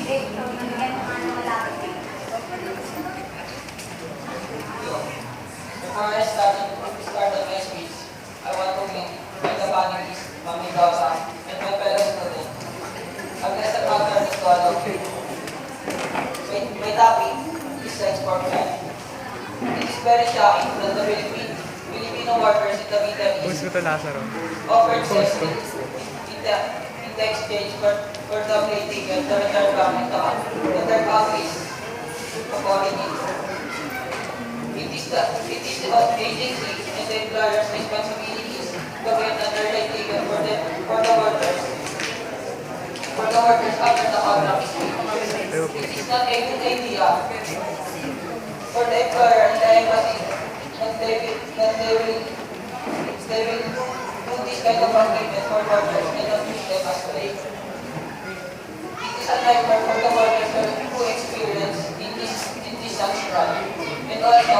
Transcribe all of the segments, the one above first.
Before I start my speech, I want to thank the panelists, Mami Gausa, and my fellow students. A blessed afternoon to all of you. My topic is sex for men. It is very shocking that the Filipino workers in the Middle East offered sex in the exchange for the plane ticket to return back to their countries of origin. It is the agency and the employer's responsibilities to get an airline ticket for the workers after the contract is made. It is not a good idea for the employer and the embassy that they will do this kind of agreement for workers and not use them as slaves. It is a nightmare for the workers who experience in this strike. And also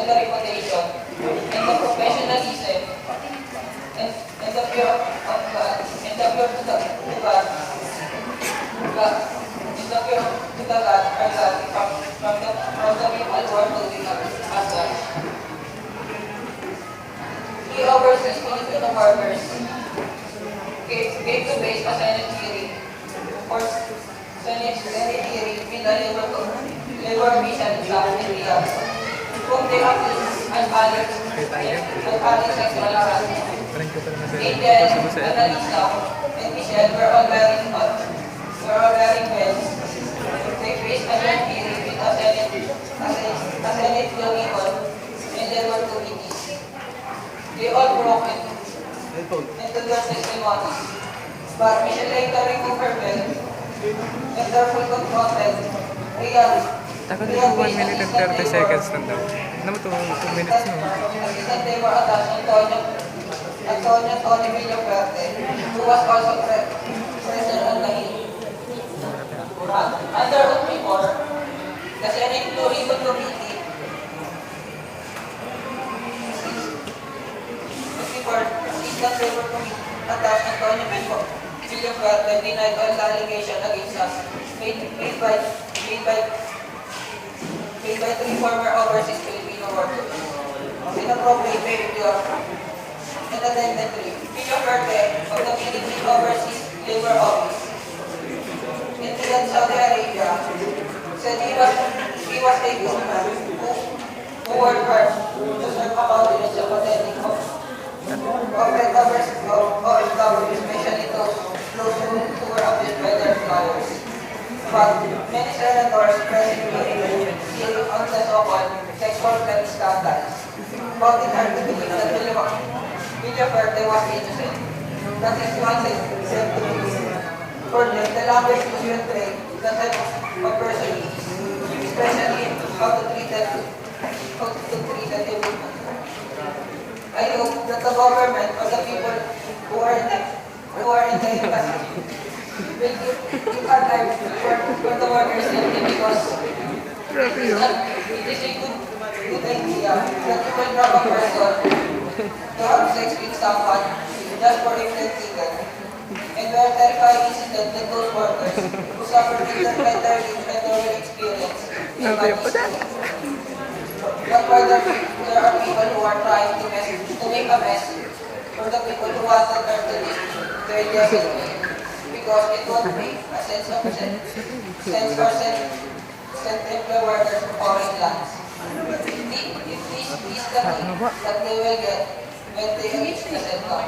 the reputation and the professionalism and the fear of God and the fear to the God and the fear to the God are got from the people who are doing as such. He oversees Filipino workers gave to base a Senate hearing for Senate hearing in the labor mission sa India, kung they accuse as sexual harassment. India and Annalisa and Michelle were all wearing belts. They faced a joint hearing with a Senate vehicle, and there were two meetings. They all broke into their testimonies, but Michelle later removed her belt and their full confronted Takot na 1 minute and 30 seconds lang daw. Naman ito, 2 minutes no. They were attached Antonio Villaferte, who was also present on the hearing. Under oath before, the Senate Tourism Committee, before Assistant Labor Committee attached Antonio Villaferte denied all the allegations against us made by three former overseas Filipino workers. Inappropriate behavior and attendantly, Villaferte of the Philippine Overseas Labor Office in Riyadh, Saudi Arabia, said he was a good man who worked hard to serve a countenance of attending overseas OFW, especially those who were abused by their employers. But many senators present hearing on the so-called sexual credit scandal found it hard to believe that Villaferte was innocent. That is one said to be for them, the language used and trade the type of person is, especially how to treat a woman. I hope that the government or the people who are in the embassy will give our time for the workers because it is a good idea that you will grab a person to have sex with someone just for a friend ticket. And we are terrified incident that those workers who suffer with mental experience. But further, there are people who are trying to make a mess for the people who wanted her to live their level because it won't make a sense for employed workers from foreign lands. It is the thing that they will get when they reach the center.